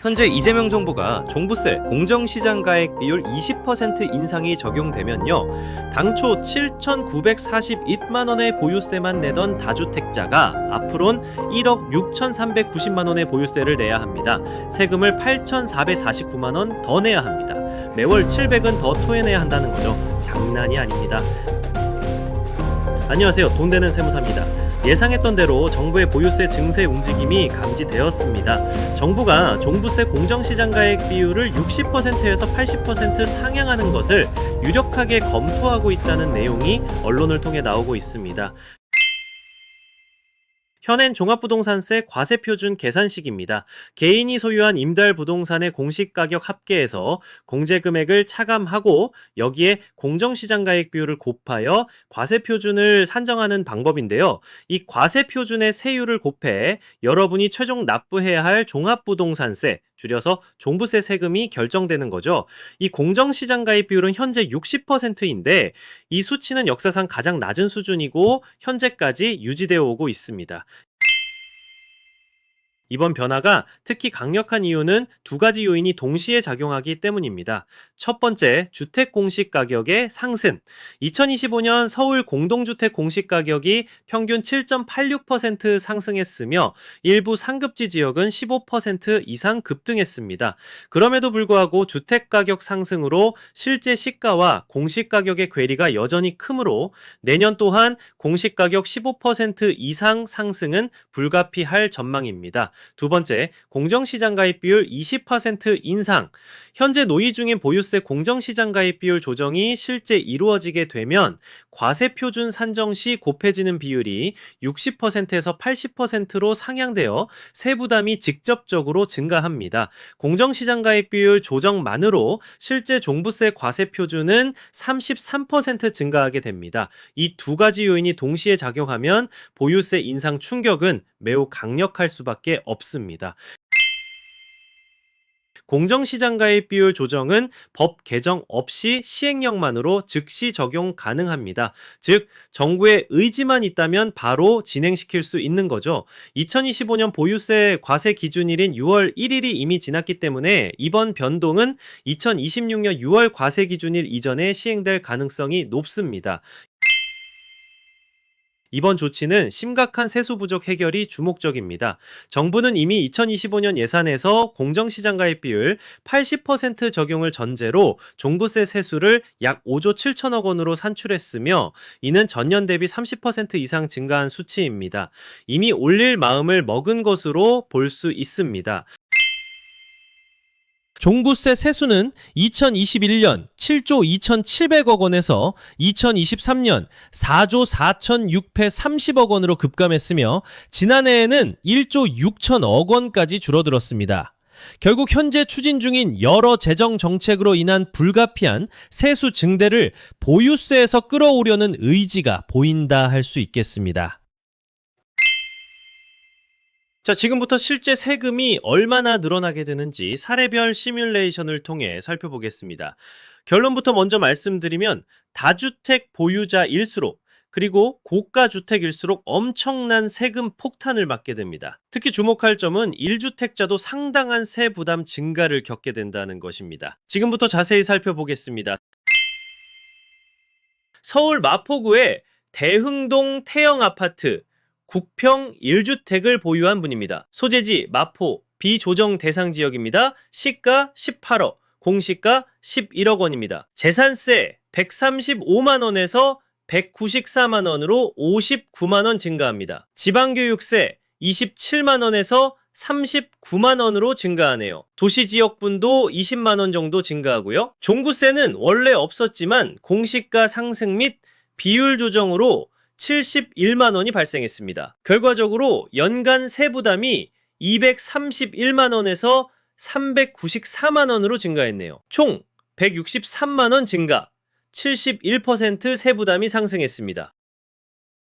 현재 이재명 정부가 종부세 공정시장 가액 비율 20% 인상이 적용되면요, 당초 7,941만 원의 보유세만 내던 다주택자가 앞으론 1억 6,390만 원의 보유세를 내야 합니다. 세금을 8,449만 원 더 내야 합니다. 매월 700은 더 토해내야 한다는 거죠. 장난이 아닙니다. 안녕하세요. 돈 되는 세무사입니다. 예상했던 대로 정부의 보유세 증세 움직임이 감지되었습니다. 정부가 종부세 공정시장 가액 비율을 60%에서 80% 상향하는 것을 유력하게 검토하고 있다는 내용이 언론을 통해 나오고 있습니다. 현행 종합부동산세 과세표준 계산식입니다. 개인이 소유한 임대부동산의 공시가격 합계에서 공제금액을 차감하고 여기에 공정시장가액 비율을 곱하여 과세표준을 산정하는 방법인데요. 이 과세표준의 세율을 곱해 여러분이 최종 납부해야 할 종합부동산세, 줄여서 종부세 세금이 결정되는 거죠. 이 공정시장가액 비율은 현재 60%인데 이 수치는 역사상 가장 낮은 수준이고 현재까지 유지되어 오고 있습니다. 이번 변화가 특히 강력한 이유는 두 가지 요인이 동시에 작용하기 때문입니다. 첫 번째, 주택 공시가격의 상승. 2025년 서울 공동주택 공시가격이 평균 7.86% 상승했으며 일부 상급지 지역은 15% 이상 급등했습니다. 그럼에도 불구하고 주택가격 상승으로 실제 시가와 공시가격의 괴리가 여전히 크므로 내년 또한 공시가격 15% 이상 상승은 불가피할 전망입니다. 두 번째, 공정시장 가입 비율 20% 인상. 현재 논의 중인 보유세 공정시장 가입 비율 조정이 실제 이루어지게 되면 과세표준 산정 시 곱해지는 비율이 60%에서 80%로 상향되어 세부담이 직접적으로 증가합니다. 공정시장 가입 비율 조정만으로 실제 종부세 과세표준은 33% 증가하게 됩니다. 이 두 가지 요인이 동시에 작용하면 보유세 인상 충격은 매우 강력할 수밖에 없습니다. 공정시장 가입 비율 조정은 법 개정 없이 시행령만으로 즉시 적용 가능합니다. 즉, 정부의 의지만 있다면 바로 진행시킬 수 있는 거죠. 2025년 보유세 과세 기준일인 6월 1일이 이미 지났기 때문에 이번 변동은 2026년 6월 과세 기준일 이전에 시행될 가능성이 높습니다. 이번 조치는 심각한 세수 부족 해결이 주목적입니다. 정부는 이미 2025년 예산에서 공정시장 가입 비율 80% 적용을 전제로 종부세 세수를 약 5조 7천억 원으로 산출했으며 이는 전년 대비 30% 이상 증가한 수치입니다. 이미 올릴 마음을 먹은 것으로 볼 수 있습니다. 종부세 세수는 2021년 7조 2,700억 원에서 2023년 4조 4,630억 원으로 급감했으며 지난해에는 1조 6천억 원까지 줄어들었습니다. 결국 현재 추진 중인 여러 재정 정책으로 인한 불가피한 세수 증대를 보유세에서 끌어오려는 의지가 보인다 할 수 있겠습니다. 자, 지금부터 실제 세금이 얼마나 늘어나게 되는지 사례별 시뮬레이션을 통해 살펴보겠습니다. 결론부터 먼저 말씀드리면 다주택 보유자일수록 그리고 고가주택일수록 엄청난 세금 폭탄을 맞게 됩니다. 특히 주목할 점은 1주택자도 상당한 세 부담 증가를 겪게 된다는 것입니다. 지금부터 자세히 살펴보겠습니다. 서울 마포구의 대흥동 태영 아파트 국평 1주택을 보유한 분입니다. 소재지 마포 비조정 대상 지역입니다. 시가 18억, 공시가 11억 원입니다. 재산세 135만 원에서 194만 원으로 59만 원 증가합니다. 지방교육세 27만 원에서 39만 원으로 증가하네요. 도시지역분도 20만 원 정도 증가하고요. 종부세는 원래 없었지만 공시가 상승 및 비율 조정으로 71만 원이 발생했습니다. 결과적으로 연간 세부담이 231만 원에서 394만 원으로 증가했네요. 총 163만 원 증가, 71% 세부담이 상승했습니다.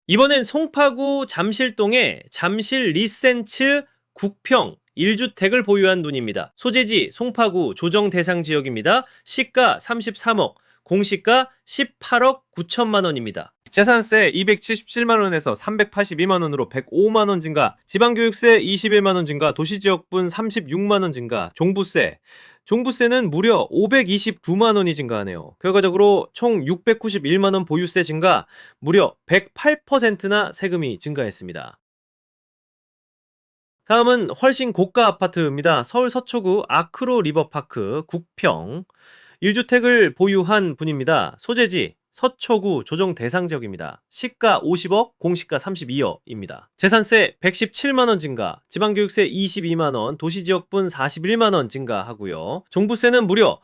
이번엔 송파구 잠실동의 잠실 리센츠 국평 1주택을 보유한 분입니다. 소재지 송파구 조정 대상 지역입니다. 시가 33억, 공시가 18억 9천만 원입니다. 재산세 277만 원에서 382만 원으로 105만 원 증가, 지방교육세 21만 원 증가, 도시지역분 36만 원 증가, 종부세는 무려 529만 원이 증가하네요. 결과적으로 총 691만 원 보유세 증가, 무려 108%나 세금이 증가했습니다. 다음은 훨씬 고가 아파트입니다. 서울 서초구 아크로 리버파크 국평 1주택을 보유한 분입니다. 소재지 서초구 조정 대상 지역입니다. 시가 50억, 공시가 32억입니다. 재산세 117만 원 증가, 지방교육세 22만 원, 도시지역분 41만 원 증가하고요. 종부세는 무려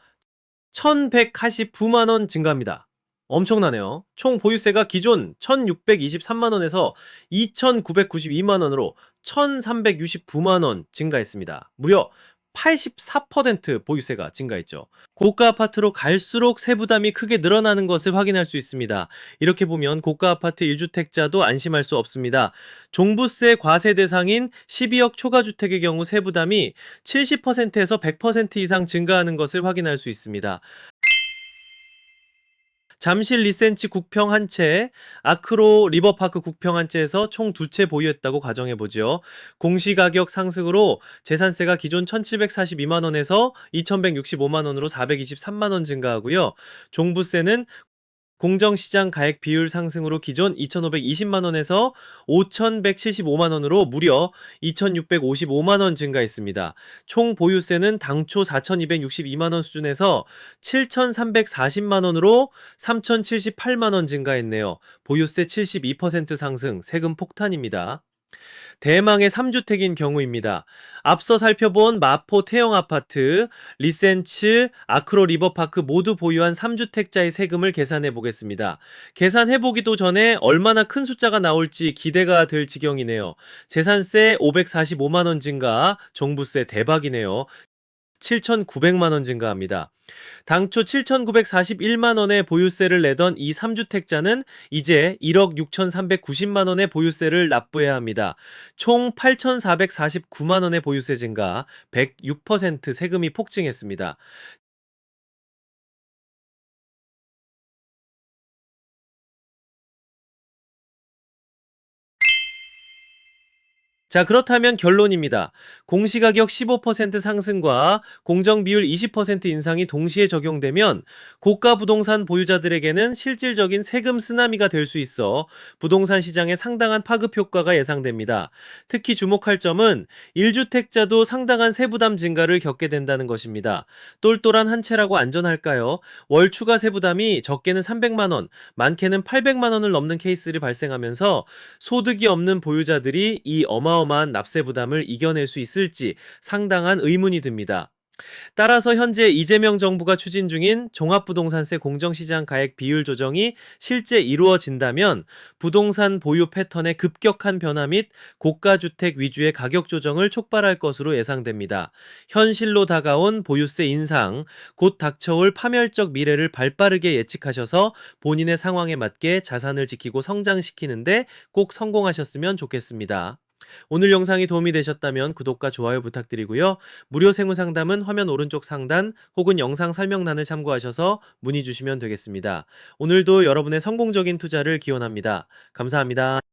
1,189만 원 증가합니다. 엄청나네요. 총 보유세가 기존 1,623만 원에서 2,992만 원으로 1,369만 원 증가했습니다. 무려 84% 보유세가 증가했죠. 고가 아파트로 갈수록 세부담이 크게 늘어나는 것을 확인할 수 있습니다. 이렇게 보면 고가 아파트 1주택자도 안심할 수 없습니다. 종부세 과세 대상인 12억 초과주택의 경우 세부담이 70%에서 100% 이상 증가하는 것을 확인할 수 있습니다. 잠실 리센치 국평 한 채, 아크로 리버파크 국평 한 채에서 총 2채 보유했다고 가정해보죠. 공시가격 상승으로 재산세가 기존 1,742만 원에서 2,165만 원으로 423만 원 증가하고요. 종부세는 공정시장 가액 비율 상승으로 기존 2,520만 원에서 5,175만 원으로 무려 2,655만 원 증가했습니다. 총 보유세는 당초 4,262만 원 수준에서 7,340만 원으로 3,078만 원 증가했네요. 보유세 72% 상승, 세금 폭탄입니다. 대망의 3주택인 경우입니다. 앞서 살펴본 마포 태영 아파트, 리센츠, 아크로 리버파크 모두 보유한 3주택자의 세금을 계산해 보겠습니다. 계산해 보기도 전에 얼마나 큰 숫자가 나올지 기대가 될 지경이네요. 재산세 545만 원 증가, 종부세 대박이네요. 7,900만 원 증가합니다. 당초 7,941만 원의 보유세를 내던 이 3주택자는 이제 1억 6,390만 원의 보유세를 납부해야 합니다. 총 8,449만 원의 보유세 증가, 106% 세금이 폭증했습니다. 자, 그렇다면 결론입니다. 공시가격 15% 상승과 공정비율 20% 인상이 동시에 적용되면 고가 부동산 보유자들에게는 실질적인 세금 쓰나미가 될 수 있어 부동산 시장에 상당한 파급 효과가 예상됩니다. 특히 주목할 점은 1주택자도 상당한 세부담 증가를 겪게 된다는 것입니다. 똘똘한 한 채라고 안전할까요? 월 추가 세부담이 적게는 300만 원, 많게는 800만 원을 넘는 케이스를 발생하면서 소득이 없는 보유자들이 이 어마어마한 납세 부담을 이겨낼 수 있을지 상당한 의문이 듭니다. 따라서 현재 이재명 정부가 추진 중인 종합부동산세 공정시장 가액 비율 조정이 실제 이루어진다면 부동산 보유 패턴의 급격한 변화 및 고가주택 위주의 가격 조정을 촉발할 것으로 예상됩니다. 현실로 다가온 보유세 인상, 곧 닥쳐올 파멸적 미래를 발빠르게 예측하셔서 본인의 상황에 맞게 자산을 지키고 성장시키는데 꼭 성공하셨으면 좋겠습니다. 오늘 영상이 도움이 되셨다면 구독과 좋아요 부탁드리고요. 무료 세무상담은 화면 오른쪽 상단 혹은 영상 설명란을 참고하셔서 문의 주시면 되겠습니다. 오늘도 여러분의 성공적인 투자를 기원합니다. 감사합니다.